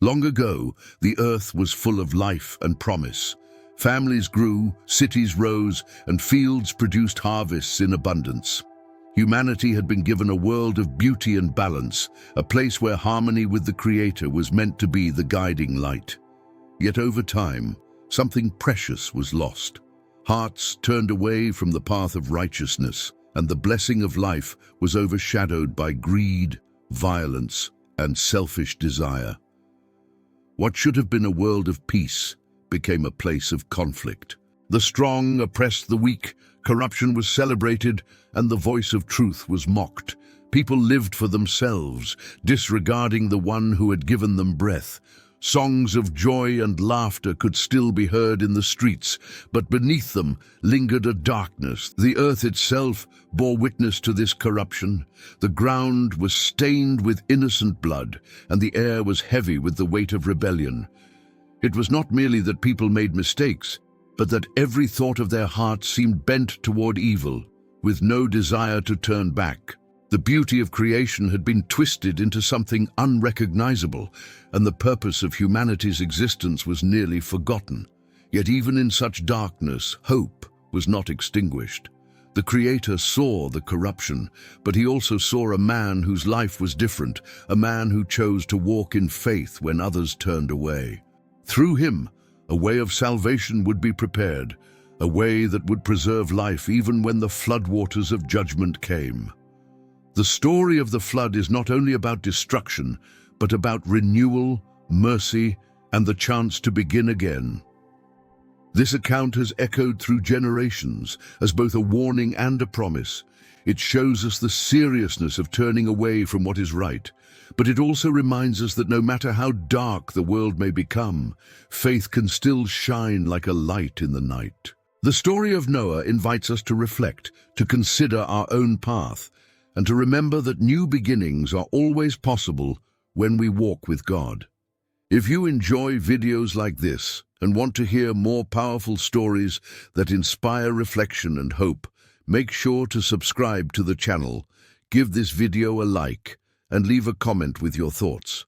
Long ago, the earth was full of life and promise. Families grew, cities rose, and fields produced harvests in abundance. Humanity had been given a world of beauty and balance, a place where harmony with the Creator was meant to be the guiding light. Yet over time, something precious was lost. Hearts turned away from the path of righteousness, and the blessing of life was overshadowed by greed, violence, and selfish desire. What should have been a world of peace became a place of conflict. The strong oppressed the weak, corruption was celebrated, and the voice of truth was mocked. People lived for themselves, disregarding the one who had given them breath. Songs of joy and laughter could still be heard in the streets, but beneath them lingered a darkness. The earth itself bore witness to this corruption. The ground was stained with innocent blood, and the air was heavy with the weight of rebellion. It was not merely that people made mistakes, but that every thought of their hearts seemed bent toward evil, with no desire to turn back. The beauty of creation had been twisted into something unrecognizable, and the purpose of humanity's existence was nearly forgotten. Yet even in such darkness, hope was not extinguished. The Creator saw the corruption, but he also saw a man whose life was different, a man who chose to walk in faith when others turned away. Through him, a way of salvation would be prepared, a way that would preserve life even when the floodwaters of judgment came. The story of the flood is not only about destruction, but about renewal, mercy, and the chance to begin again. This account has echoed through generations as both a warning and a promise. It shows us the seriousness of turning away from what is right, but it also reminds us that no matter how dark the world may become, faith can still shine like a light in the night. The story of Noah invites us to reflect, to consider our own path, and to remember that new beginnings are always possible when we walk with God. If you enjoy videos like this and want to hear more powerful stories that inspire reflection and hope, make sure to subscribe to the channel, give this video a like, and leave a comment with your thoughts.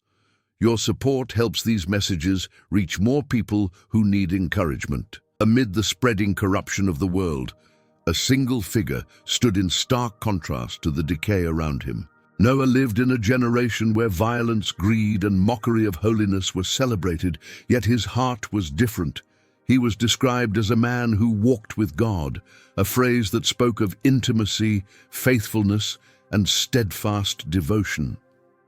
Your support helps these messages reach more people who need encouragement. Amid the spreading corruption of the world, a single figure stood in stark contrast to the decay around him. Noah lived in a generation where violence, greed, and mockery of holiness were celebrated, yet his heart was different. He was described as a man who walked with God, a phrase that spoke of intimacy, faithfulness, and steadfast devotion.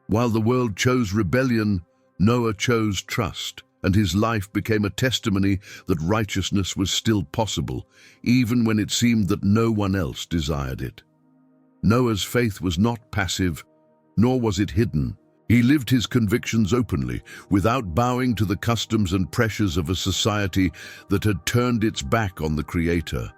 While the world chose rebellion, Noah chose trust, and his life became a testimony that righteousness was still possible, even when it seemed that no one else desired it. Noah's faith was not passive, nor was it hidden. He lived his convictions openly, without bowing to the customs and pressures of a society that had turned its back on the Creator.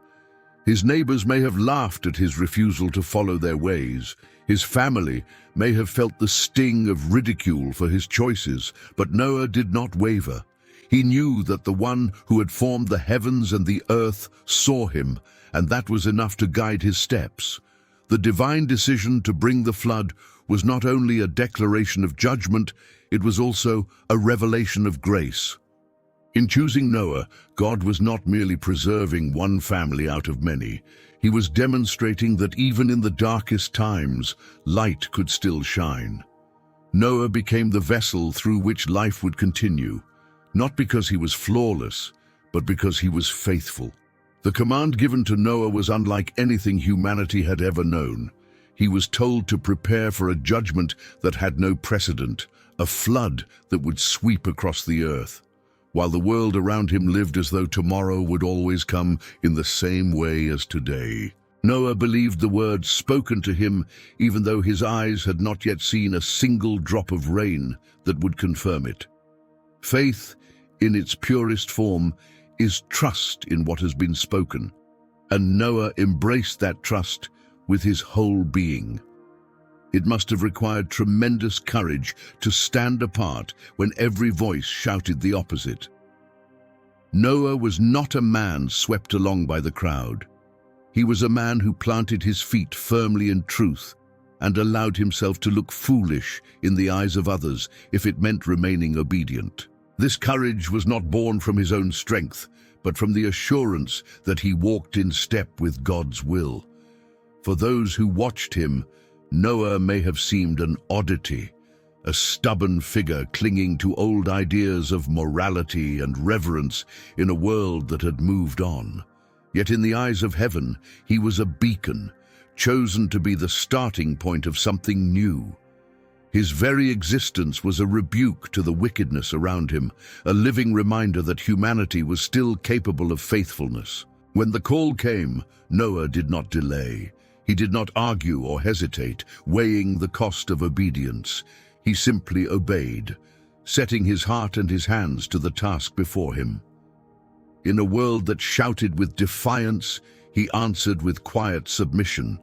His neighbors may have laughed at his refusal to follow their ways. His family may have felt the sting of ridicule for his choices, but Noah did not waver. He knew that the one who had formed the heavens and the earth saw him, and that was enough to guide his steps. The divine decision to bring the flood was not only a declaration of judgment, it was also a revelation of grace. In choosing Noah, God was not merely preserving one family out of many. He was demonstrating that even in the darkest times, light could still shine. Noah became the vessel through which life would continue, not because he was flawless, but because he was faithful. The command given to Noah was unlike anything humanity had ever known. He was told to prepare for a judgment that had no precedent, a flood that would sweep across the earth. While the world around him lived as though tomorrow would always come in the same way as today. Noah believed the words spoken to him, even though his eyes had not yet seen a single drop of rain that would confirm it. Faith, in its purest form, is trust in what has been spoken, and Noah embraced that trust with his whole being. It must have required tremendous courage to stand apart when every voice shouted the opposite. Noah was not a man swept along by the crowd. He was a man who planted his feet firmly in truth, and allowed himself to look foolish in the eyes of others if it meant remaining obedient. This courage was not born from his own strength, but from the assurance that he walked in step with God's will. For those who watched him, Noah may have seemed an oddity, a stubborn figure clinging to old ideas of morality and reverence in a world that had moved on. Yet in the eyes of heaven, he was a beacon, chosen to be the starting point of something new. His very existence was a rebuke to the wickedness around him, a living reminder that humanity was still capable of faithfulness. When the call came, Noah did not delay. He did not argue or hesitate, weighing the cost of obedience. He simply obeyed, setting his heart and his hands to the task before him. In a world that shouted with defiance, he answered with quiet submission.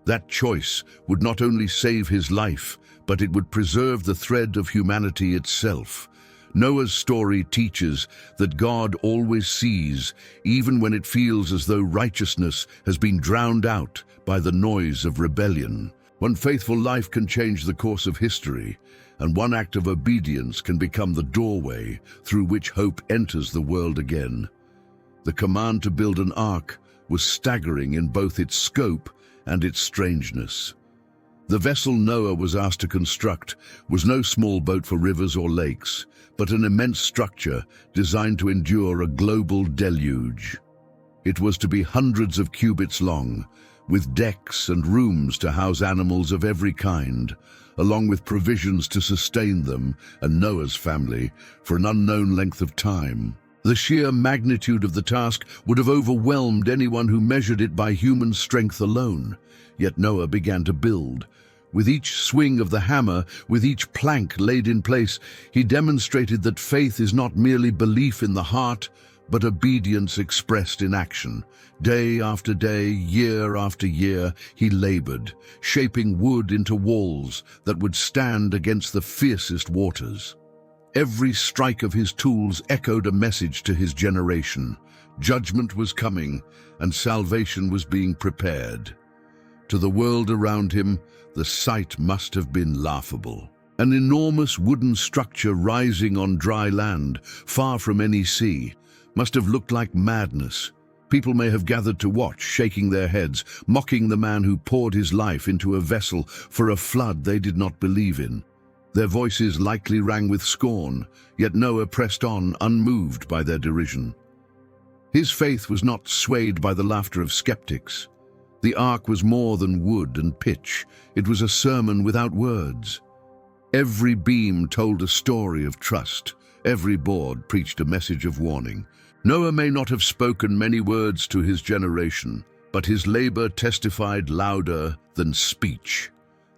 That choice would not only save his life, but it would preserve the thread of humanity itself. Noah's story teaches that God always sees, even when it feels as though righteousness has been drowned out by the noise of rebellion. One faithful life can change the course of history, and one act of obedience can become the doorway through which hope enters the world again. The command to build an ark was staggering in both its scope and its strangeness. The vessel Noah was asked to construct was no small boat for rivers or lakes, but an immense structure designed to endure a global deluge. It was to be hundreds of cubits long, with decks and rooms to house animals of every kind, along with provisions to sustain them and Noah's family for an unknown length of time. The sheer magnitude of the task would have overwhelmed anyone who measured it by human strength alone. Yet Noah began to build. With each swing of the hammer, with each plank laid in place, he demonstrated that faith is not merely belief in the heart, but obedience expressed in action. Day after day, year after year, he labored, shaping wood into walls that would stand against the fiercest waters. Every strike of his tools echoed a message to his generation. Judgment was coming, and salvation was being prepared. To the world around him, the sight must have been laughable. An enormous wooden structure rising on dry land, far from any sea, must have looked like madness. People may have gathered to watch, shaking their heads, mocking the man who poured his life into a vessel for a flood they did not believe in. Their voices likely rang with scorn, yet Noah pressed on, unmoved by their derision. His faith was not swayed by the laughter of skeptics. The ark was more than wood and pitch. It was a sermon without words. Every beam told a story of trust. Every board preached a message of warning. Noah may not have spoken many words to his generation, but his labor testified louder than speech.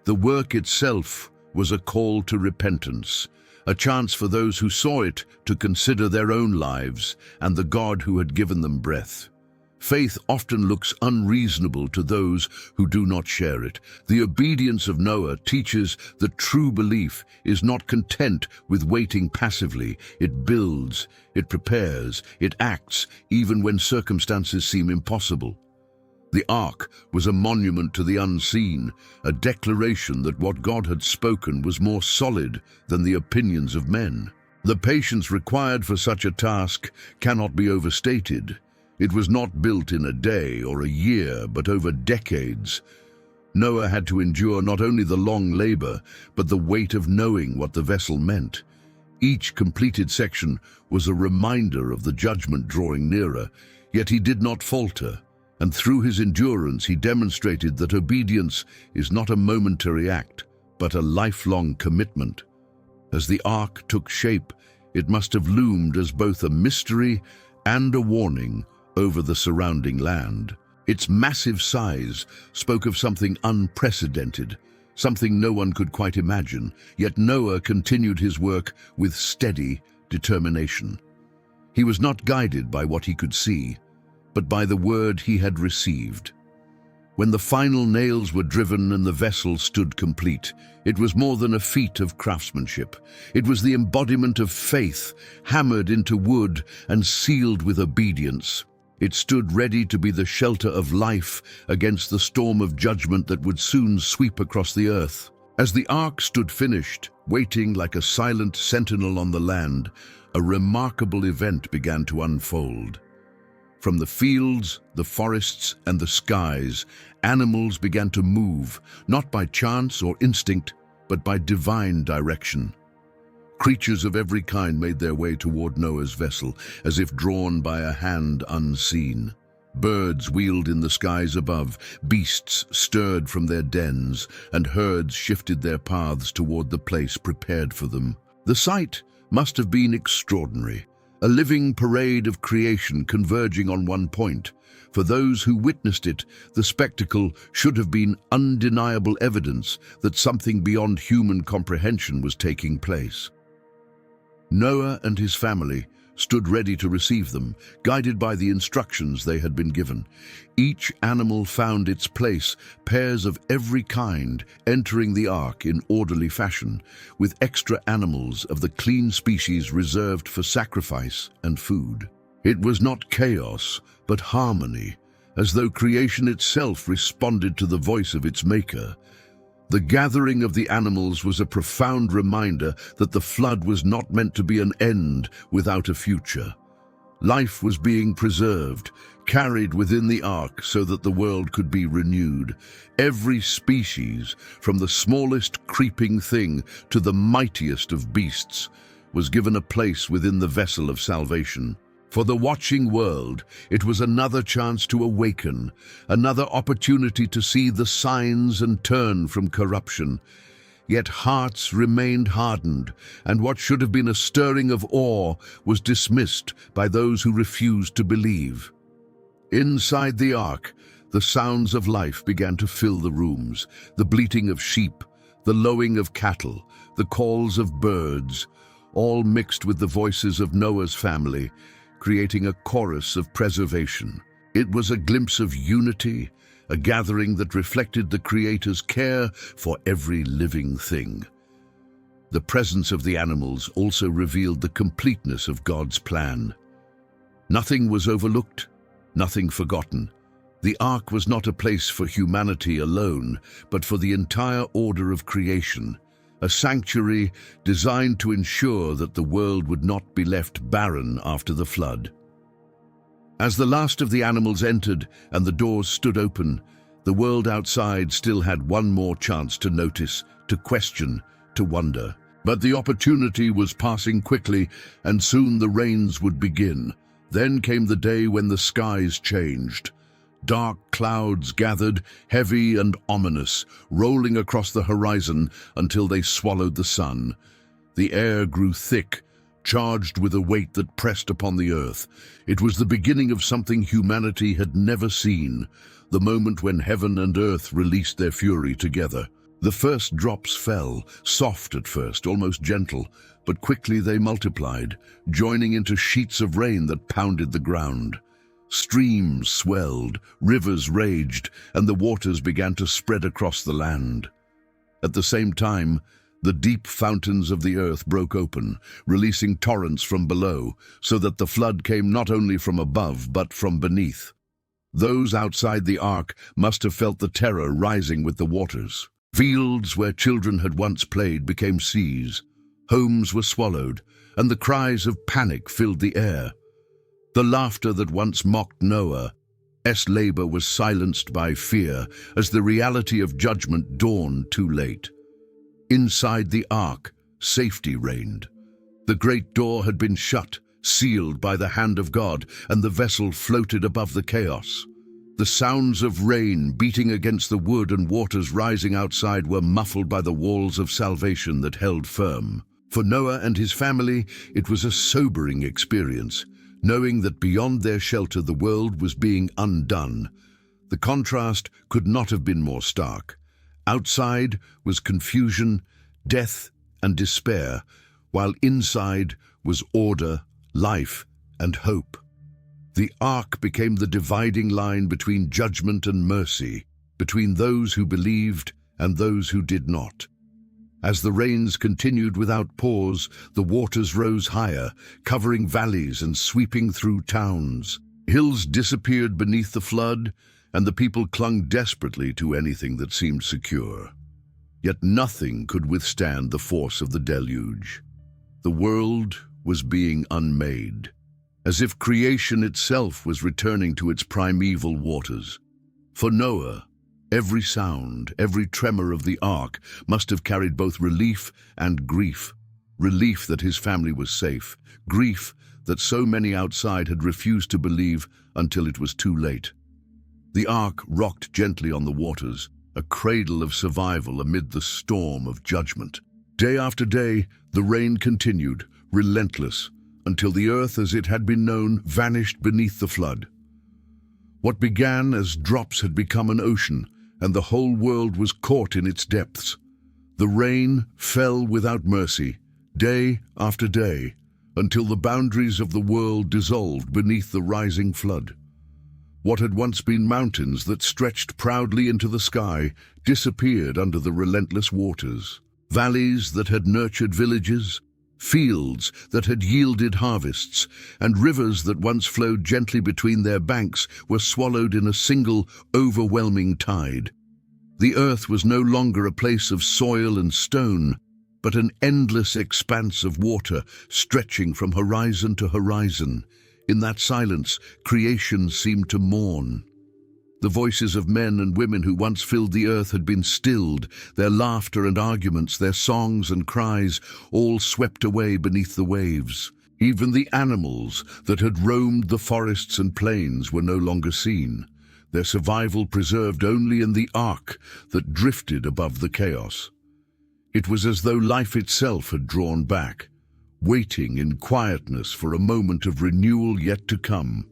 The work itself was a call to repentance, a chance for those who saw it to consider their own lives and the God who had given them breath. Faith often looks unreasonable to those who do not share it. The obedience of Noah teaches that true belief is not content with waiting passively. It builds, it prepares, it acts, even when circumstances seem impossible. The ark was a monument to the unseen, a declaration that what God had spoken was more solid than the opinions of men. The patience required for such a task cannot be overstated. It was not built in a day or a year, but over decades. Noah had to endure not only the long labor, but the weight of knowing what the vessel meant. Each completed section was a reminder of the judgment drawing nearer, yet he did not falter. And through his endurance, he demonstrated that obedience is not a momentary act, but a lifelong commitment. As the ark took shape, it must have loomed as both a mystery and a warning over the surrounding land. Its massive size spoke of something unprecedented, something no one could quite imagine, yet Noah continued his work with steady determination. He was not guided by what he could see, but by the word he had received. When the final nails were driven and the vessel stood complete, it was more than a feat of craftsmanship. It was the embodiment of faith, hammered into wood and sealed with obedience. It stood ready to be the shelter of life against the storm of judgment that would soon sweep across the earth. As the ark stood finished, waiting like a silent sentinel on the land, a remarkable event began to unfold. From the fields, the forests, and the skies, animals began to move, not by chance or instinct, but by divine direction. Creatures of every kind made their way toward Noah's vessel, as if drawn by a hand unseen. Birds wheeled in the skies above, beasts stirred from their dens, and herds shifted their paths toward the place prepared for them. The sight must have been extraordinary, a living parade of creation converging on one point. For those who witnessed it, the spectacle should have been undeniable evidence that something beyond human comprehension was taking place. Noah and his family stood ready to receive them, guided by the instructions they had been given. Each animal found its place, pairs of every kind entering the ark in orderly fashion, with extra animals of the clean species reserved for sacrifice and food. It was not chaos, but harmony, as though creation itself responded to the voice of its maker. The gathering of the animals was a profound reminder that the flood was not meant to be an end without a future. Life was being preserved, carried within the ark so that the world could be renewed. Every species, from the smallest creeping thing to the mightiest of beasts, was given a place within the vessel of salvation. For the watching world, it was another chance to awaken, another opportunity to see the signs and turn from corruption. Yet hearts remained hardened, and what should have been a stirring of awe was dismissed by those who refused to believe. Inside the ark, the sounds of life began to fill the rooms, the bleating of sheep, the lowing of cattle, the calls of birds, all mixed with the voices of Noah's family, creating a chorus of preservation. It was a glimpse of unity, a gathering that reflected the Creator's care for every living thing. The presence of the animals also revealed the completeness of God's plan. Nothing was overlooked, nothing forgotten. The ark was not a place for humanity alone, but for the entire order of creation, a sanctuary designed to ensure that the world would not be left barren after the flood. As the last of the animals entered and the doors stood open, the world outside still had one more chance to notice, to question, to wonder. But the opportunity was passing quickly, and soon the rains would begin. Then came the day when the skies changed. Dark clouds gathered, heavy and ominous, rolling across the horizon until they swallowed the sun. The air grew thick, charged with a weight that pressed upon the earth. It was the beginning of something humanity had never seen, the moment when heaven and earth released their fury together. The first drops fell, soft at first, almost gentle, but quickly they multiplied, joining into sheets of rain that pounded the ground. Streams swelled, rivers raged, and the waters began to spread across the land. At the same time, the deep fountains of the earth broke open, releasing torrents from below, so that the flood came not only from above, but from beneath. Those outside the ark must have felt the terror rising with the waters. Fields where children had once played became seas. Homes were swallowed, and the cries of panic filled the air. The laughter that once mocked Noah's labor was silenced by fear as the reality of judgment dawned too late. Inside the ark, safety reigned. The great door had been shut, sealed by the hand of God, and the vessel floated above the chaos. The sounds of rain beating against the wood and waters rising outside were muffled by the walls of salvation that held firm. For Noah and his family, it was a sobering experience, knowing that beyond their shelter the world was being undone. The contrast could not have been more stark. Outside was confusion, death, and despair, while inside was order, life, and hope. The ark became the dividing line between judgment and mercy, between those who believed and those who did not. As the rains continued without pause, the waters rose higher, covering valleys and sweeping through towns. Hills disappeared beneath the flood, and the people clung desperately to anything that seemed secure. Yet nothing could withstand the force of the deluge. The world was being unmade, as if creation itself was returning to its primeval waters. For Noah, every sound, every tremor of the ark must have carried both relief and grief. Relief that his family was safe, grief that so many outside had refused to believe until it was too late. The ark rocked gently on the waters, a cradle of survival amid the storm of judgment. Day after day, the rain continued, relentless, until the earth as it had been known vanished beneath the flood. What began as drops had become an ocean, and the whole world was caught in its depths. The rain fell without mercy, day after day, until the boundaries of the world dissolved beneath the rising flood. What had once been mountains that stretched proudly into the sky disappeared under the relentless waters. Valleys that had nurtured villages, fields that had yielded harvests, and rivers that once flowed gently between their banks were swallowed in a single, overwhelming tide. The earth was no longer a place of soil and stone, but an endless expanse of water stretching from horizon to horizon. In that silence, creation seemed to mourn. The voices of men and women who once filled the earth had been stilled, their laughter and arguments, their songs and cries, all swept away beneath the waves. Even the animals that had roamed the forests and plains were no longer seen, their survival preserved only in the ark that drifted above the chaos. It was as though life itself had drawn back, waiting in quietness for a moment of renewal yet to come.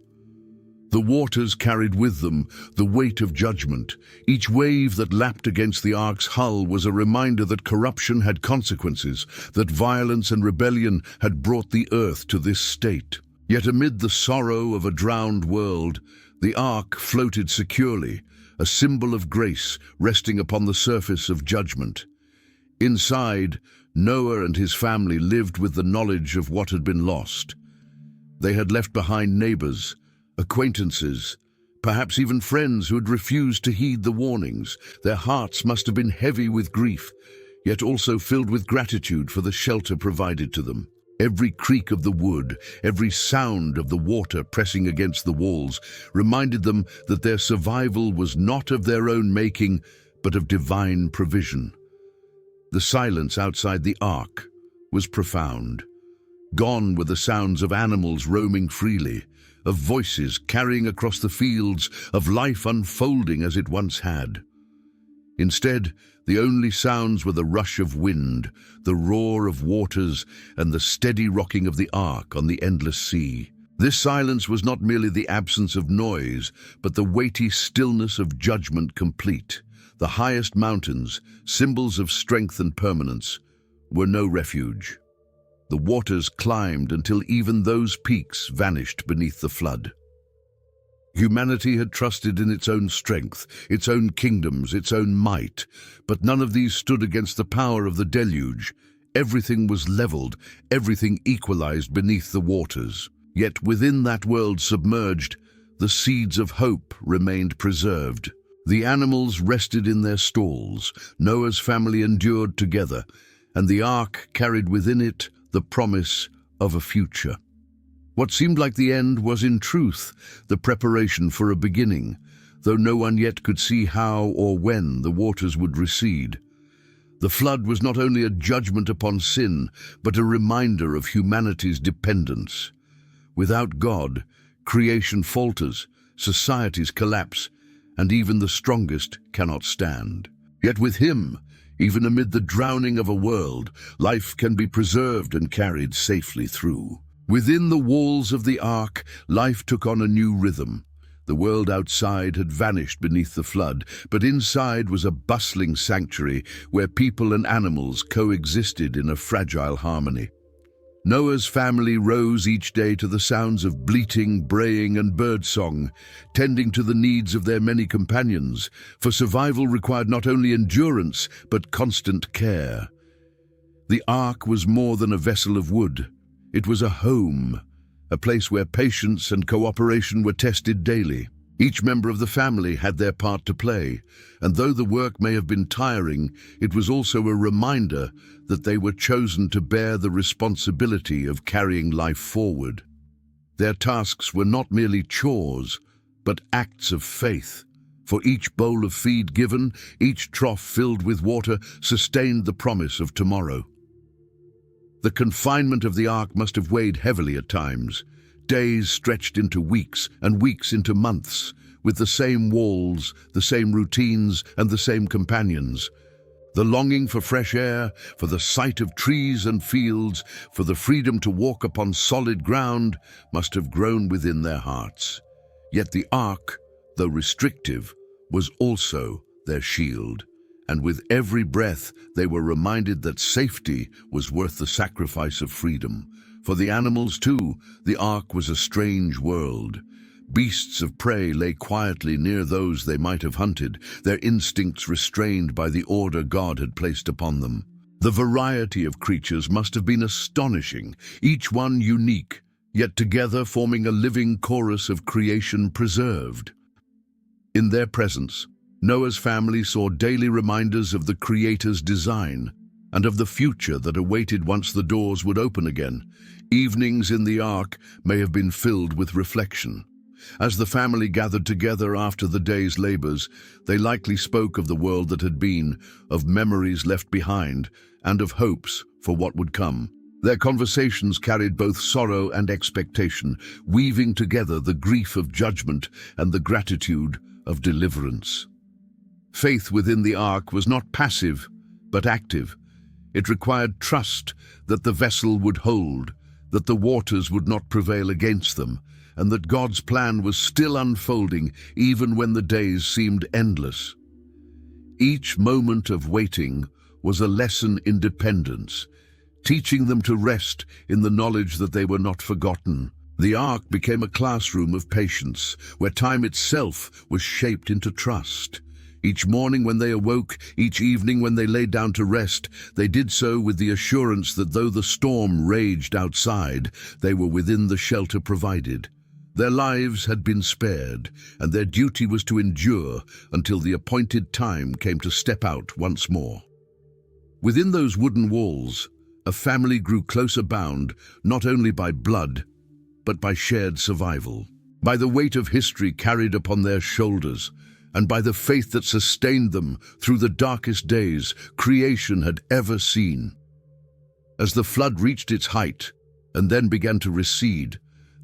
The waters carried with them the weight of judgment. Each wave that lapped against the ark's hull was a reminder that corruption had consequences, that violence and rebellion had brought the earth to this state. Yet amid the sorrow of a drowned world, the ark floated securely, a symbol of grace resting upon the surface of judgment. Inside, Noah and his family lived with the knowledge of what had been lost. They had left behind neighbors, acquaintances, perhaps even friends who had refused to heed the warnings. Their hearts must have been heavy with grief, yet also filled with gratitude for the shelter provided to them. Every creak of the wood, every sound of the water pressing against the walls, reminded them that their survival was not of their own making, but of divine provision. The silence outside the ark was profound. Gone were the sounds of animals roaming freely, of voices carrying across the fields, of life unfolding as it once had. Instead, the only sounds were the rush of wind, the roar of waters, and the steady rocking of the ark on the endless sea. This silence was not merely the absence of noise, but the weighty stillness of judgment complete. The highest mountains, symbols of strength and permanence, were no refuge. The waters climbed until even those peaks vanished beneath the flood. Humanity had trusted in its own strength, its own kingdoms, its own might, but none of these stood against the power of the deluge. Everything was leveled, everything equalized beneath the waters. Yet within that world submerged, the seeds of hope remained preserved. The animals rested in their stalls, Noah's family endured together, and the ark carried within it the promise of a future. What seemed like the end was in truth the preparation for a beginning, though no one yet could see how or when the waters would recede. The flood was not only a judgment upon sin, but a reminder of humanity's dependence. Without God, creation falters, societies collapse, and even the strongest cannot stand. Yet with him, even amid the drowning of a world, life can be preserved and carried safely through. Within the walls of the ark, life took on a new rhythm. The world outside had vanished beneath the flood, but inside was a bustling sanctuary where people and animals coexisted in a fragile harmony. Noah's family rose each day to the sounds of bleating, braying, and birdsong, tending to the needs of their many companions, for survival required not only endurance, but constant care. The ark was more than a vessel of wood. It was a home, a place where patience and cooperation were tested daily. Each member of the family had their part to play, and though the work may have been tiring, it was also a reminder that they were chosen to bear the responsibility of carrying life forward. Their tasks were not merely chores, but acts of faith. For each bowl of feed given, each trough filled with water, sustained the promise of tomorrow. The confinement of the ark must have weighed heavily at times. Days stretched into weeks, and weeks into months, with the same walls, the same routines, and the same companions. The longing for fresh air, for the sight of trees and fields, for the freedom to walk upon solid ground, must have grown within their hearts. Yet the ark, though restrictive, was also their shield, and with every breath they were reminded that safety was worth the sacrifice of freedom. For the animals too, the ark was a strange world. Beasts of prey lay quietly near those they might have hunted, their instincts restrained by the order God had placed upon them. The variety of creatures must have been astonishing, each one unique, yet together forming a living chorus of creation preserved. In their presence, Noah's family saw daily reminders of the Creator's design and of the future that awaited once the doors would open again. Evenings in the ark may have been filled with reflection. As the family gathered together after the day's labors, they likely spoke of the world that had been, of memories left behind, and of hopes for what would come. Their conversations carried both sorrow and expectation, weaving together the grief of judgment and the gratitude of deliverance. Faith within the ark was not passive, but active. It required trust that the vessel would hold, that the waters would not prevail against them, and that God's plan was still unfolding even when the days seemed endless. Each moment of waiting was a lesson in dependence, teaching them to rest in the knowledge that they were not forgotten. The ark became a classroom of patience, where time itself was shaped into trust. Each morning when they awoke, each evening when they lay down to rest, they did so with the assurance that though the storm raged outside, they were within the shelter provided. Their lives had been spared, and their duty was to endure until the appointed time came to step out once more. Within those wooden walls, a family grew closer bound, not only by blood, but by shared survival, by the weight of history carried upon their shoulders, and by the faith that sustained them through the darkest days creation had ever seen. As the flood reached its height and then began to recede,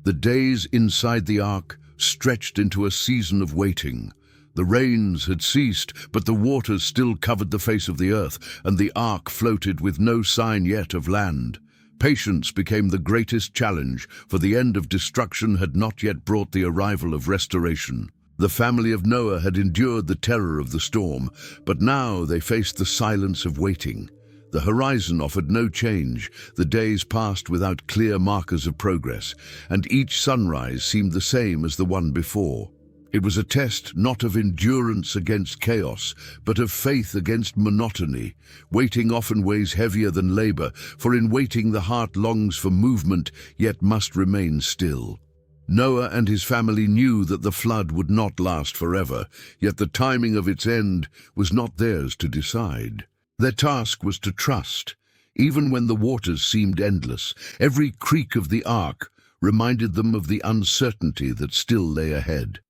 the days inside the ark stretched into a season of waiting. The rains had ceased, but the waters still covered the face of the earth, and the ark floated with no sign yet of land. Patience became the greatest challenge, for the end of destruction had not yet brought the arrival of restoration. The family of Noah had endured the terror of the storm, but now they faced the silence of waiting. The horizon offered no change, the days passed without clear markers of progress, and each sunrise seemed the same as the one before. It was a test not of endurance against chaos, but of faith against monotony. Waiting often weighs heavier than labor, for in waiting the heart longs for movement, yet must remain still. Noah and his family knew that the flood would not last forever, yet the timing of its end was not theirs to decide. Their task was to trust, even when the waters seemed endless. Every creak of the ark reminded them of the uncertainty that still lay ahead.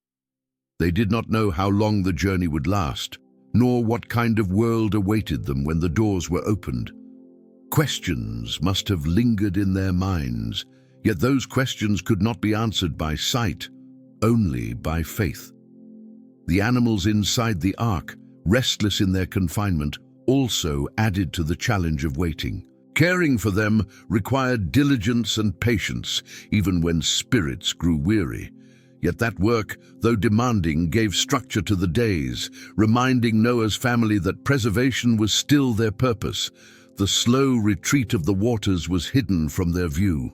They did not know how long the journey would last, nor what kind of world awaited them when the doors were opened. Questions must have lingered in their minds, yet those questions could not be answered by sight, only by faith. The animals inside the ark, restless in their confinement, also added to the challenge of waiting. Caring for them required diligence and patience, even when spirits grew weary. Yet that work, though demanding, gave structure to the days, reminding Noah's family that preservation was still their purpose. The slow retreat of the waters was hidden from their view.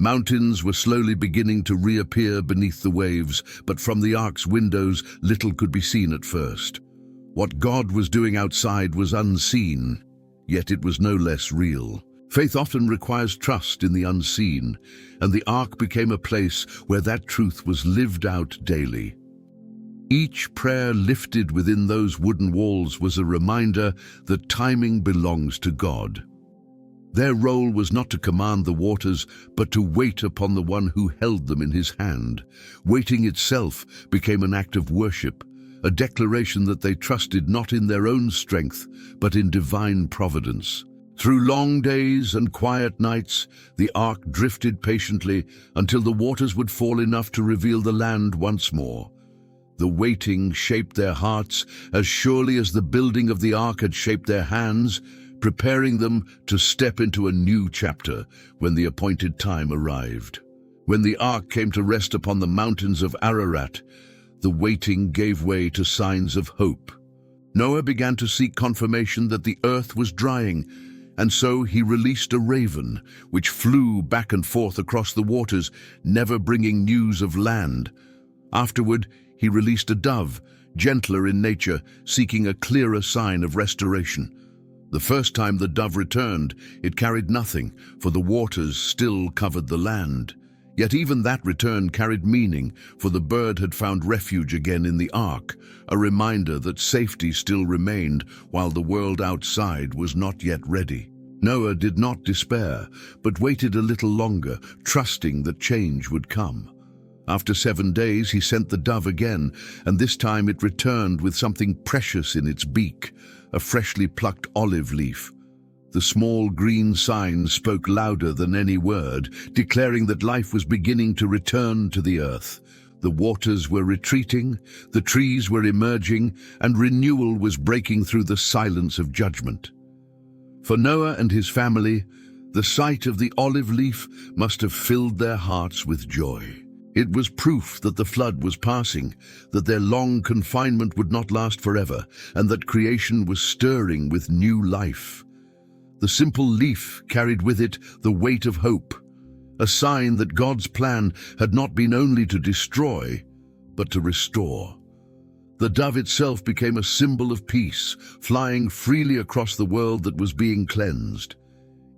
Mountains were slowly beginning to reappear beneath the waves, but from the ark's windows little could be seen at first. What God was doing outside was unseen, yet it was no less real. Faith often requires trust in the unseen, and the Ark became a place where that truth was lived out daily. Each prayer lifted within those wooden walls was a reminder that timing belongs to God. Their role was not to command the waters, but to wait upon the one who held them in his hand. Waiting itself became an act of worship, a declaration that they trusted not in their own strength, but in divine providence. Through long days and quiet nights, the Ark drifted patiently until the waters would fall enough to reveal the land once more. The waiting shaped their hearts as surely as the building of the Ark had shaped their hands, preparing them to step into a new chapter when the appointed time arrived. When the Ark came to rest upon the mountains of Ararat, the waiting gave way to signs of hope. Noah began to seek confirmation that the earth was drying, and so he released a raven, which flew back and forth across the waters, never bringing news of land. Afterward, he released a dove, gentler in nature, seeking a clearer sign of restoration. The first time the dove returned, it carried nothing, for the waters still covered the land. Yet even that return carried meaning, for the bird had found refuge again in the Ark, a reminder that safety still remained while the world outside was not yet ready. Noah did not despair, but waited a little longer, trusting that change would come. After 7 days, he sent the dove again, and this time it returned with something precious in its beak, a freshly plucked olive leaf. The small green sign spoke louder than any word, declaring that life was beginning to return to the earth. The waters were retreating, the trees were emerging, and renewal was breaking through the silence of judgment. For Noah and his family, the sight of the olive leaf must have filled their hearts with joy. It was proof that the flood was passing, that their long confinement would not last forever, and that creation was stirring with new life. The simple leaf carried with it the weight of hope, a sign that God's plan had not been only to destroy, but to restore. The dove itself became a symbol of peace, flying freely across the world that was being cleansed.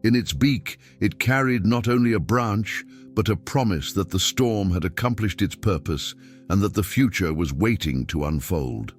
In its beak, it carried not only a branch, but a promise that the storm had accomplished its purpose and that the future was waiting to unfold.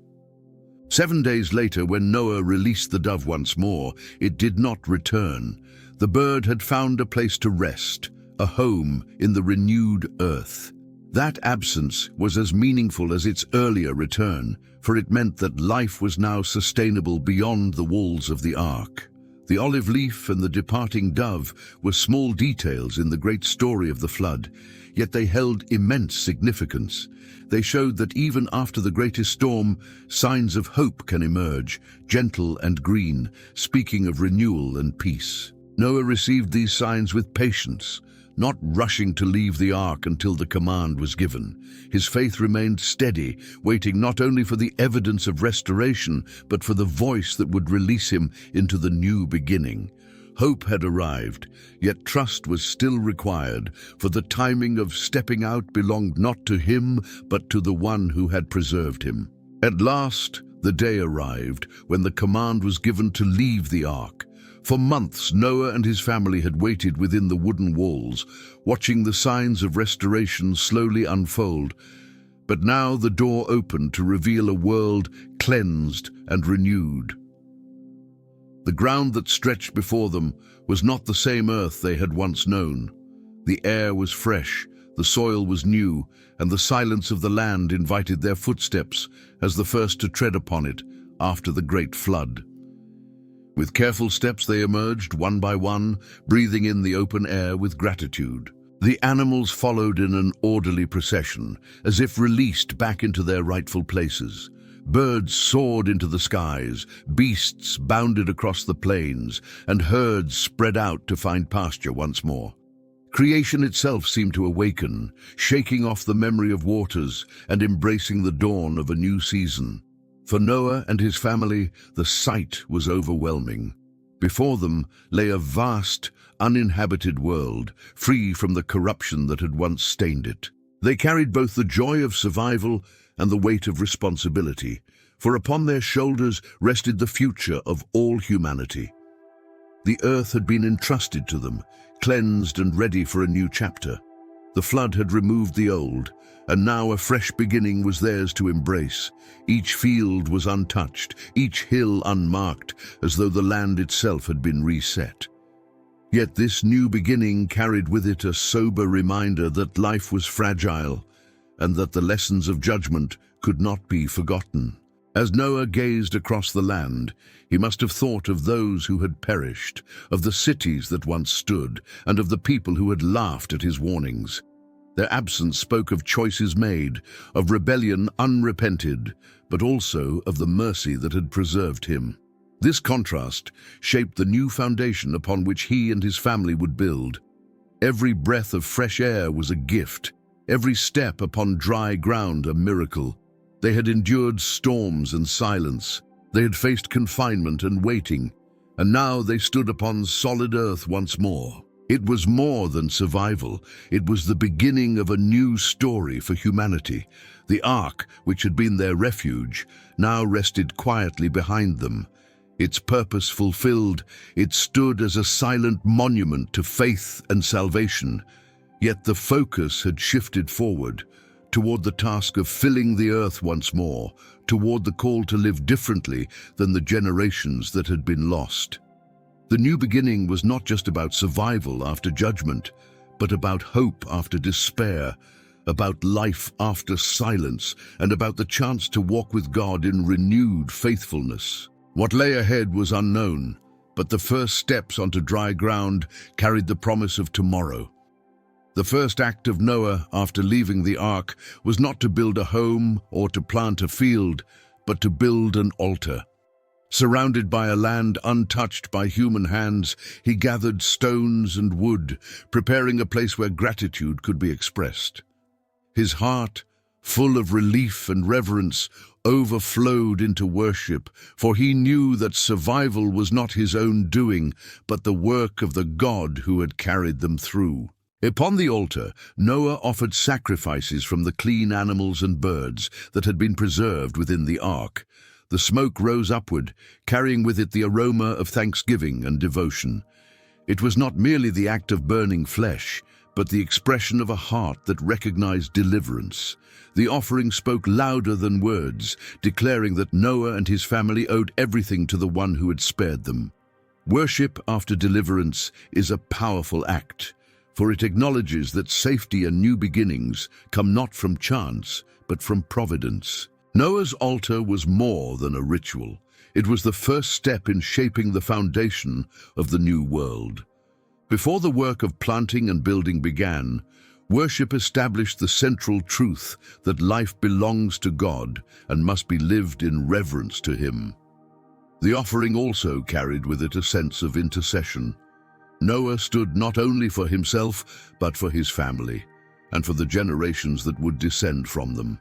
7 days later, when Noah released the dove once more, it did not return. The bird had found a place to rest, a home in the renewed earth. That absence was as meaningful as its earlier return, for it meant that life was now sustainable beyond the walls of the Ark. The olive leaf and the departing dove were small details in the great story of the flood, yet they held immense significance. They showed that even after the greatest storm, signs of hope can emerge, gentle and green, speaking of renewal and peace. Noah received these signs with patience, not rushing to leave the Ark until the command was given. His faith remained steady, waiting not only for the evidence of restoration, but for the voice that would release him into the new beginning. Hope had arrived, yet trust was still required, for the timing of stepping out belonged not to him, but to the one who had preserved him. At last, the day arrived when the command was given to leave the Ark. For months, Noah and his family had waited within the wooden walls, watching the signs of restoration slowly unfold. But now the door opened to reveal a world cleansed and renewed. The ground that stretched before them was not the same earth they had once known. The air was fresh, the soil was new, and the silence of the land invited their footsteps as the first to tread upon it after the great flood. With careful steps they emerged, one by one, breathing in the open air with gratitude. The animals followed in an orderly procession, as if released back into their rightful places. Birds soared into the skies, beasts bounded across the plains, and herds spread out to find pasture once more. Creation itself seemed to awaken, shaking off the memory of waters and embracing the dawn of a new season. For Noah and his family, the sight was overwhelming. Before them lay a vast, uninhabited world, free from the corruption that had once stained it. They carried both the joy of survival and the weight of responsibility, for upon their shoulders rested the future of all humanity. The earth had been entrusted to them, cleansed and ready for a new chapter. The flood had removed the old, and now a fresh beginning was theirs to embrace. Each field was untouched, each hill unmarked, as though the land itself had been reset. Yet this new beginning carried with it a sober reminder that life was fragile, and that the lessons of judgment could not be forgotten. As Noah gazed across the land, he must have thought of those who had perished, of the cities that once stood, and of the people who had laughed at his warnings. Their absence spoke of choices made, of rebellion unrepented, but also of the mercy that had preserved him. This contrast shaped the new foundation upon which he and his family would build. Every breath of fresh air was a gift, every step upon dry ground a miracle. They had endured storms and silence. They had faced confinement and waiting, and now they stood upon solid earth once more. It was more than survival. It was the beginning of a new story for humanity. The ark, which had been their refuge, now rested quietly behind them. Its purpose fulfilled, it stood as a silent monument to faith and salvation. Yet the focus had shifted forward, toward the task of filling the earth once more, toward the call to live differently than the generations that had been lost. The new beginning was not just about survival after judgment, but about hope after despair, about life after silence, and about the chance to walk with God in renewed faithfulness. What lay ahead was unknown, but the first steps onto dry ground carried the promise of tomorrow. The first act of Noah after leaving the ark was not to build a home or to plant a field, but to build an altar. Surrounded by a land untouched by human hands, he gathered stones and wood, preparing a place where gratitude could be expressed. His heart, full of relief and reverence, overflowed into worship, for he knew that survival was not his own doing, but the work of the God who had carried them through. Upon the altar, Noah offered sacrifices from the clean animals and birds that had been preserved within the ark. The smoke rose upward, carrying with it the aroma of thanksgiving and devotion. It was not merely the act of burning flesh, but the expression of a heart that recognized deliverance. The offering spoke louder than words, declaring that Noah and his family owed everything to the one who had spared them. Worship after deliverance is a powerful act, for it acknowledges that safety and new beginnings come not from chance, but from providence. Noah's altar was more than a ritual. It was the first step in shaping the foundation of the new world. Before the work of planting and building began, worship established the central truth that life belongs to God and must be lived in reverence to Him. The offering also carried with it a sense of intercession. Noah stood not only for himself, but for his family, and for the generations that would descend from them.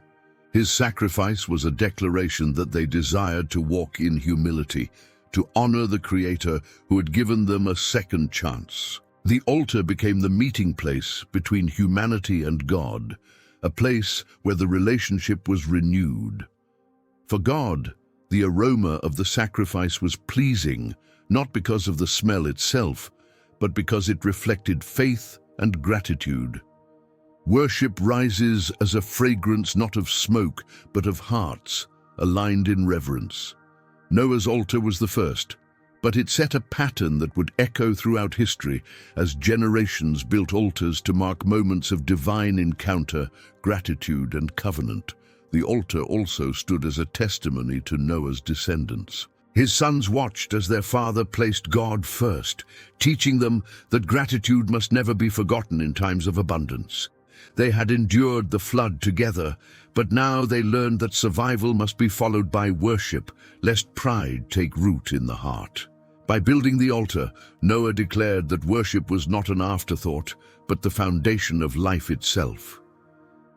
His sacrifice was a declaration that they desired to walk in humility, to honor the Creator who had given them a second chance. The altar became the meeting place between humanity and God, a place where the relationship was renewed. For God, the aroma of the sacrifice was pleasing, not because of the smell itself, but because it reflected faith and gratitude. Worship rises as a fragrance not of smoke, but of hearts, aligned in reverence. Noah's altar was the first, but it set a pattern that would echo throughout history as generations built altars to mark moments of divine encounter, gratitude, and covenant. The altar also stood as a testimony to Noah's descendants. His sons watched as their father placed God first, teaching them that gratitude must never be forgotten in times of abundance. They had endured the flood together, but now they learned that survival must be followed by worship, lest pride take root in the heart. By building the altar, Noah declared that worship was not an afterthought, but the foundation of life itself.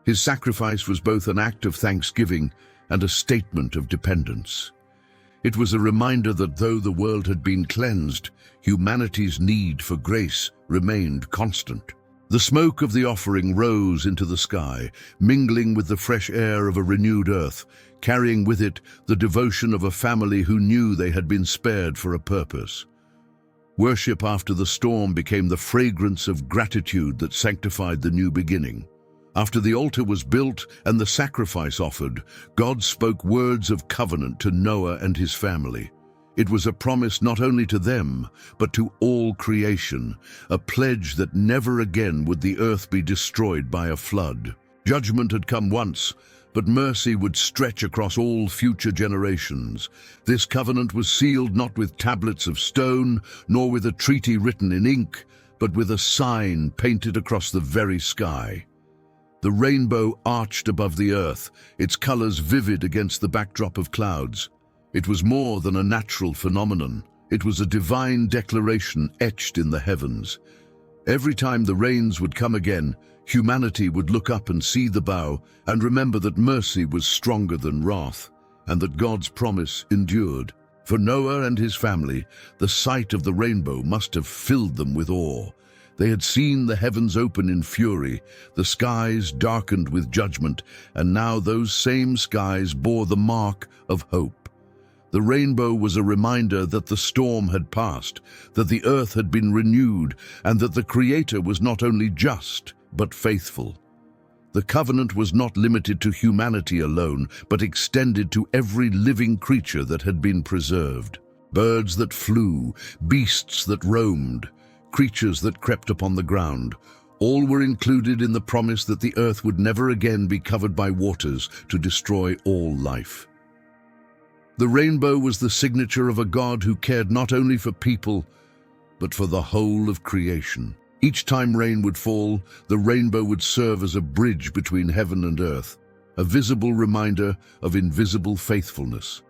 His sacrifice was both an act of thanksgiving and a statement of dependence. It was a reminder that though the world had been cleansed, humanity's need for grace remained constant. The smoke of the offering rose into the sky, mingling with the fresh air of a renewed earth, carrying with it the devotion of a family who knew they had been spared for a purpose. Worship after the storm became the fragrance of gratitude that sanctified the new beginning. After the altar was built and the sacrifice offered, God spoke words of covenant to Noah and his family. It was a promise not only to them, but to all creation, a pledge that never again would the earth be destroyed by a flood. Judgment had come once, but mercy would stretch across all future generations. This covenant was sealed not with tablets of stone, nor with a treaty written in ink, but with a sign painted across the very sky. The rainbow arched above the earth, its colors vivid against the backdrop of clouds. It was more than a natural phenomenon. It was a divine declaration etched in the heavens. Every time the rains would come again, humanity would look up and see the bow and remember that mercy was stronger than wrath, and that God's promise endured. For Noah and his family, the sight of the rainbow must have filled them with awe. They had seen the heavens open in fury, the skies darkened with judgment, and now those same skies bore the mark of hope. The rainbow was a reminder that the storm had passed, that the earth had been renewed, and that the Creator was not only just, but faithful. The covenant was not limited to humanity alone, but extended to every living creature that had been preserved. Birds that flew, beasts that roamed, creatures that crept upon the ground, all were included in the promise that the earth would never again be covered by waters to destroy all life. The rainbow was the signature of a God who cared not only for people, but for the whole of creation. Each time rain would fall, the rainbow would serve as a bridge between heaven and earth, a visible reminder of invisible faithfulness.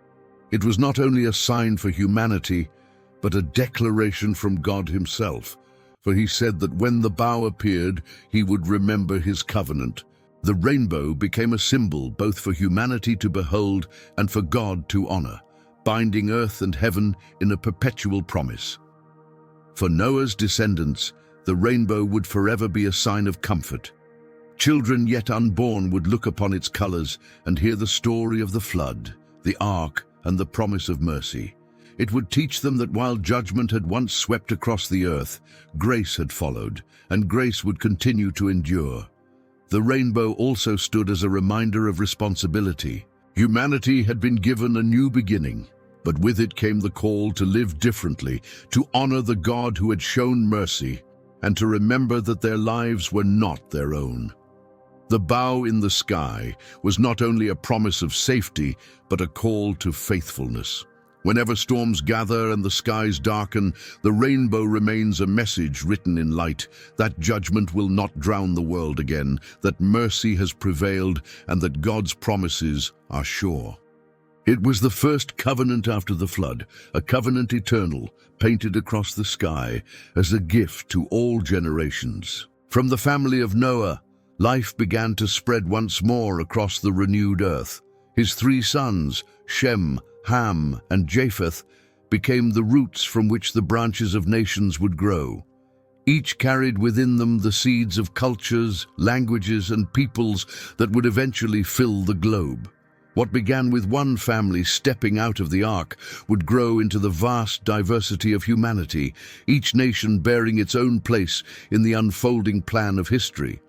It was not only a sign for humanity, but a declaration from God himself, for he said that when the bow appeared, he would remember his covenant. The rainbow became a symbol both for humanity to behold and for God to honor, binding earth and heaven in a perpetual promise. For Noah's descendants, the rainbow would forever be a sign of comfort. Children yet unborn would look upon its colors and hear the story of the flood, the ark, and the promise of mercy. It would teach them that while judgment had once swept across the earth, grace had followed, and grace would continue to endure. The rainbow also stood as a reminder of responsibility. Humanity had been given a new beginning, but with it came the call to live differently, to honor the God who had shown mercy, and to remember that their lives were not their own. The bow in the sky was not only a promise of safety, but a call to faithfulness. Whenever storms gather and the skies darken, the rainbow remains a message written in light, that judgment will not drown the world again, that mercy has prevailed, and that God's promises are sure. It was the first covenant after the flood, a covenant eternal, painted across the sky as a gift to all generations. From the family of Noah, life began to spread once more across the renewed earth. His 3 sons, Shem, Ham, and Japheth, became the roots from which the branches of nations would grow. Each carried within them the seeds of cultures, languages, and peoples that would eventually fill the globe. What began with one family stepping out of the ark would grow into the vast diversity of humanity, each nation bearing its own place in the unfolding plan of history.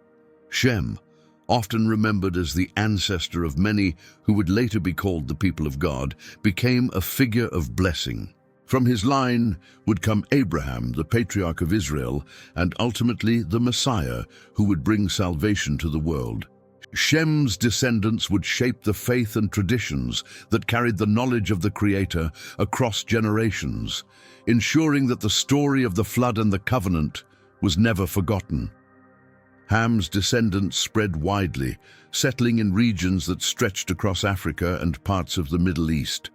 Shem, often remembered as the ancestor of many who would later be called the people of God, became a figure of blessing. From his line would come Abraham, the patriarch of Israel, and ultimately the Messiah, who would bring salvation to the world. Shem's descendants would shape the faith and traditions that carried the knowledge of the Creator across generations, ensuring that the story of the flood and the covenant was never forgotten. Ham's descendants spread widely, settling in regions that stretched across Africa and parts of the Middle East.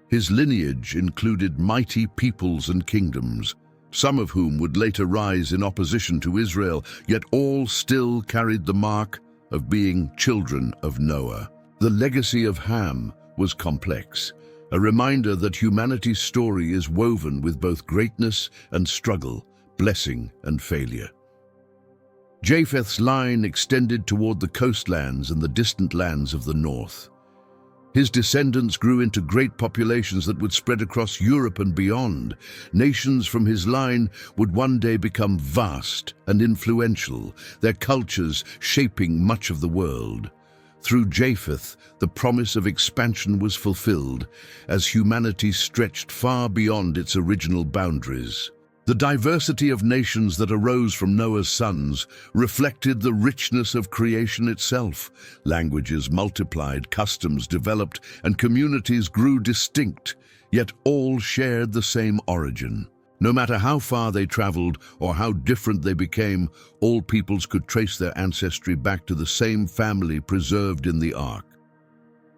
His lineage included mighty peoples and kingdoms, some of whom would later rise in opposition to Israel, yet all still carried the mark of being children of Noah. The legacy of Ham was complex, a reminder that humanity's story is woven with both greatness and struggle, blessing and failure. Japheth's line extended toward the coastlands and the distant lands of the north. His descendants grew into great populations that would spread across Europe and beyond. Nations from his line would one day become vast and influential, their cultures shaping much of the world. Through Japheth, the promise of expansion was fulfilled as humanity stretched far beyond its original boundaries. The diversity of nations that arose from Noah's sons reflected the richness of creation itself. Languages multiplied, customs developed, and communities grew distinct, yet all shared the same origin. No matter how far they traveled or how different they became, all peoples could trace their ancestry back to the same family preserved in the ark.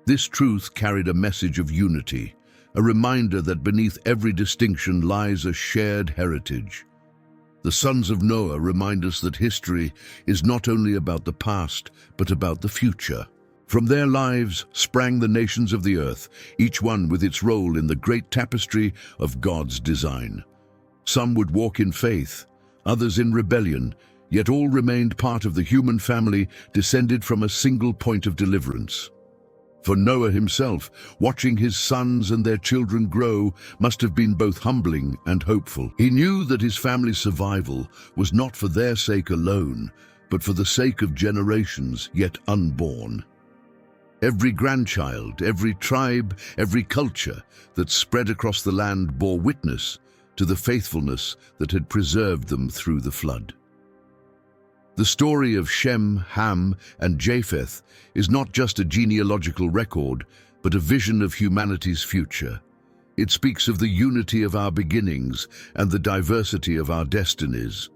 This truth carried a message of unity, a reminder that beneath every distinction lies a shared heritage. The sons of Noah remind us that history is not only about the past, but about the future. From their lives sprang the nations of the earth, each one with its role in the great tapestry of God's design. Some would walk in faith, others in rebellion, yet all remained part of the human family descended from a single point of deliverance. For Noah himself, watching his sons and their children grow must have been both humbling and hopeful. He knew that his family's survival was not for their sake alone, but for the sake of generations yet unborn. Every grandchild, every tribe, every culture that spread across the land bore witness to the faithfulness that had preserved them through the flood. The story of Shem, Ham, and Japheth is not just a genealogical record, but a vision of humanity's future. It speaks of the unity of our beginnings and the diversity of our destinies.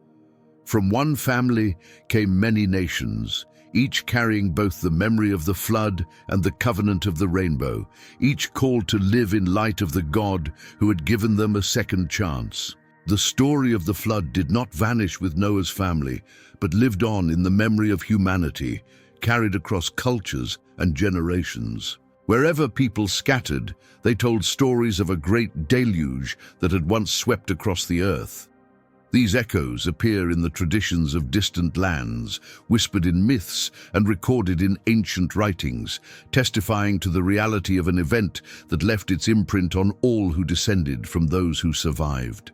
From one family came many nations, each carrying both the memory of the flood and the covenant of the rainbow, each called to live in light of the God who had given them a second chance. The story of the flood did not vanish with Noah's family, but lived on in the memory of humanity, carried across cultures and generations. Wherever people scattered, they told stories of a great deluge that had once swept across the earth. These echoes appear in the traditions of distant lands, whispered in myths and recorded in ancient writings, testifying to the reality of an event that left its imprint on all who descended from those who survived.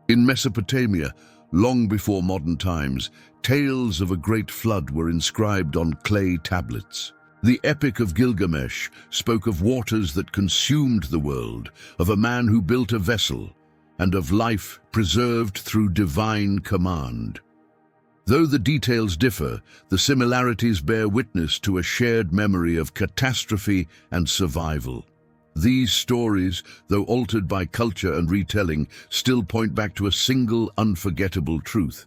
In Mesopotamia, long before modern times, tales of a great flood were inscribed on clay tablets. The Epic of Gilgamesh spoke of waters that consumed the world, of a man who built a vessel, and of life preserved through divine command. Though the details differ, the similarities bear witness to a shared memory of catastrophe and survival. These stories, though altered by culture and retelling, still point back to a single unforgettable truth.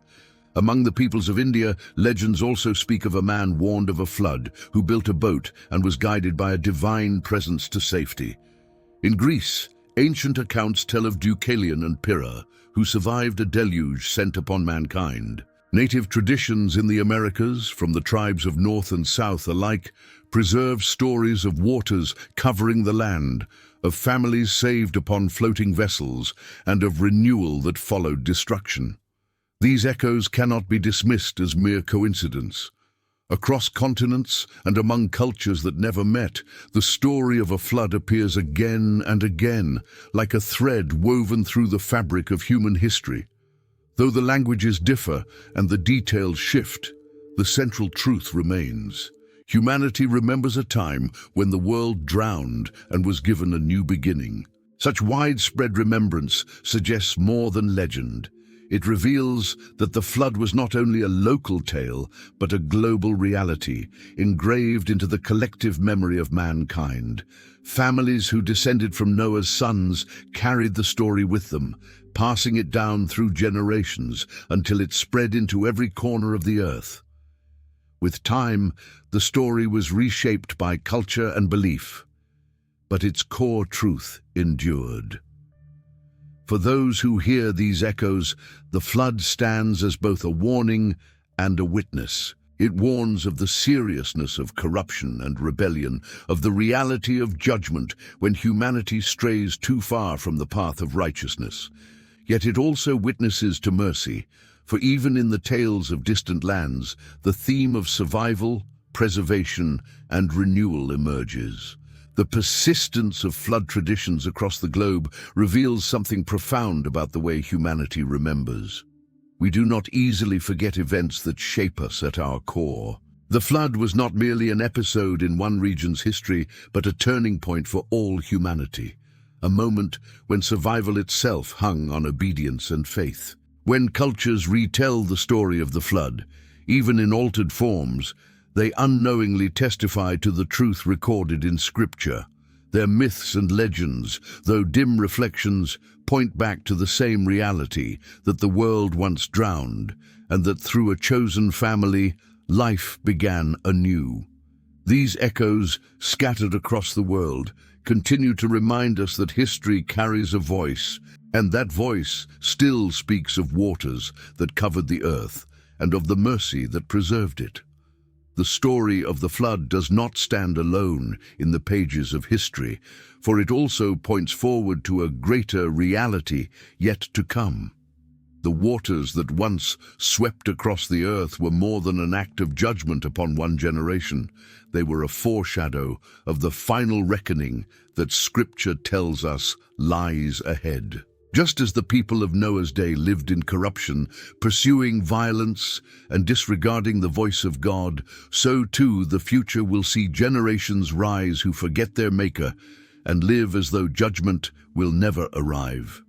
Among the peoples of India, legends also speak of a man warned of a flood, who built a boat and was guided by a divine presence to safety. In Greece, ancient accounts tell of Deucalion and Pyrrha, who survived a deluge sent upon mankind. Native traditions in the Americas, from the tribes of North and South alike, preserve stories of waters covering the land, of families saved upon floating vessels, and of renewal that followed destruction. These echoes cannot be dismissed as mere coincidence. Across continents and among cultures that never met, the story of a flood appears again and again, like a thread woven through the fabric of human history. Though the languages differ and the details shift, the central truth remains. Humanity remembers a time when the world drowned and was given a new beginning. Such widespread remembrance suggests more than legend. It reveals that the flood was not only a local tale, but a global reality, engraved into the collective memory of mankind. Families who descended from Noah's sons carried the story with them, passing it down through generations until it spread into every corner of the earth. With time, the story was reshaped by culture and belief, but its core truth endured. For those who hear these echoes, the flood stands as both a warning and a witness. It warns of the seriousness of corruption and rebellion, of the reality of judgment when humanity strays too far from the path of righteousness. Yet it also witnesses to mercy, for even in the tales of distant lands, the theme of survival, preservation, and renewal emerges. The persistence of flood traditions across the globe reveals something profound about the way humanity remembers. We do not easily forget events that shape us at our core. The flood was not merely an episode in one region's history, but a turning point for all humanity. A moment when survival itself hung on obedience and faith. When cultures retell the story of the flood, even in altered forms, they unknowingly testify to the truth recorded in Scripture. Their myths and legends, though dim reflections, point back to the same reality, that the world once drowned, and that through a chosen family, life began anew. These echoes, scattered across the world, continue to remind us that history carries a voice, and that voice still speaks of waters that covered the earth, and of the mercy that preserved it. The story of the flood does not stand alone in the pages of history, for it also points forward to a greater reality yet to come. The waters that once swept across the earth were more than an act of judgment upon one generation. They were a foreshadow of the final reckoning that Scripture tells us lies ahead. Just as the people of Noah's day lived in corruption, pursuing violence and disregarding the voice of God, so too the future will see generations rise who forget their Maker and live as though judgment will never arrive.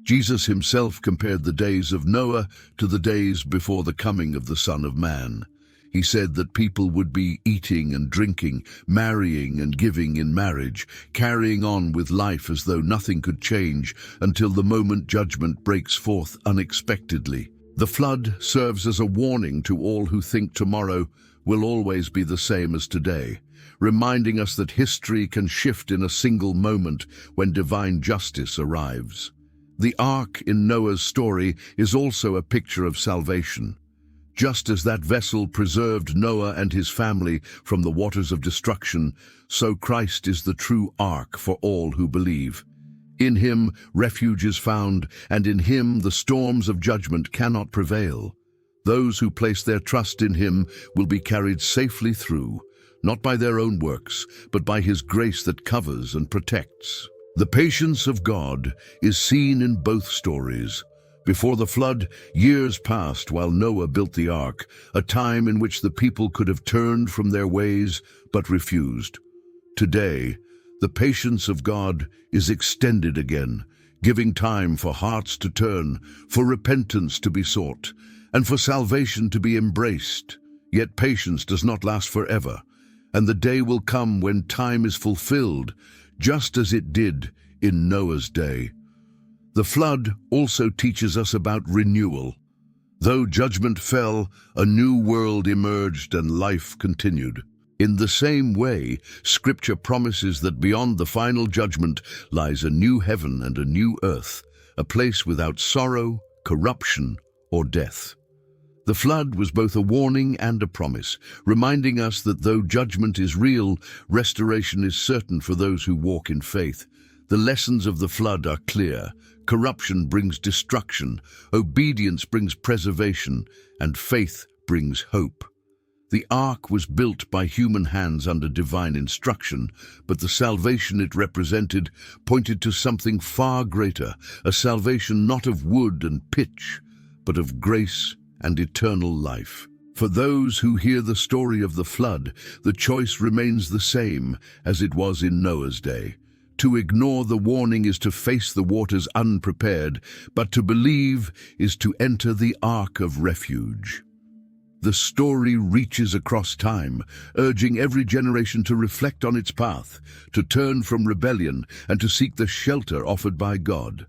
Jesus himself compared the days of Noah to the days before the coming of the Son of Man. He said that people would be eating and drinking, marrying and giving in marriage, carrying on with life as though nothing could change until the moment judgment breaks forth unexpectedly. The flood serves as a warning to all who think tomorrow will always be the same as today, reminding us that history can shift in a single moment when divine justice arrives. The ark in Noah's story is also a picture of salvation. Just as that vessel preserved Noah and his family from the waters of destruction, so Christ is the true ark for all who believe. In him refuge is found, and in him the storms of judgment cannot prevail. Those who place their trust in him will be carried safely through, not by their own works, but by his grace that covers and protects. The patience of God is seen in both stories. Before the flood, years passed while Noah built the ark, a time in which the people could have turned from their ways but refused. Today, the patience of God is extended again, giving time for hearts to turn, for repentance to be sought, and for salvation to be embraced. Yet patience does not last forever, and the day will come when time is fulfilled, just as it did in Noah's day. The flood also teaches us about renewal. Though judgment fell, a new world emerged and life continued. In the same way, Scripture promises that beyond the final judgment lies a new heaven and a new earth, a place without sorrow, corruption, or death. The flood was both a warning and a promise, reminding us that though judgment is real, restoration is certain for those who walk in faith. The lessons of the flood are clear. Corruption brings destruction, obedience brings preservation, and faith brings hope. The ark was built by human hands under divine instruction, but the salvation it represented pointed to something far greater, a salvation not of wood and pitch, but of grace and eternal life. For those who hear the story of the flood, the choice remains the same as it was in Noah's day. To ignore the warning is to face the waters unprepared, but to believe is to enter the ark of refuge. The story reaches across time, urging every generation to reflect on its path, to turn from rebellion, and to seek the shelter offered by God.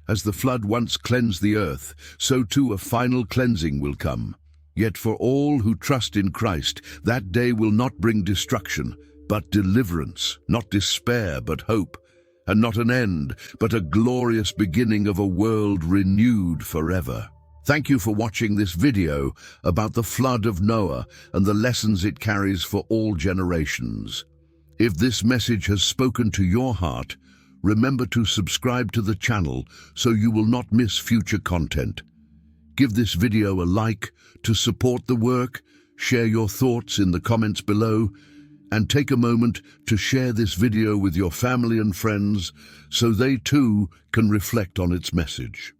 As the flood once cleansed the earth, so too a final cleansing will come. Yet for all who trust in Christ, that day will not bring destruction, but deliverance, not despair, but hope, and not an end, but a glorious beginning of a world renewed forever. Thank you for watching this video about the flood of Noah and the lessons it carries for all generations. If this message has spoken to your heart, remember to subscribe to the channel so you will not miss future content. Give this video a like to support the work, share your thoughts in the comments below, And take a moment to share this video with your family and friends so they too can reflect on its message.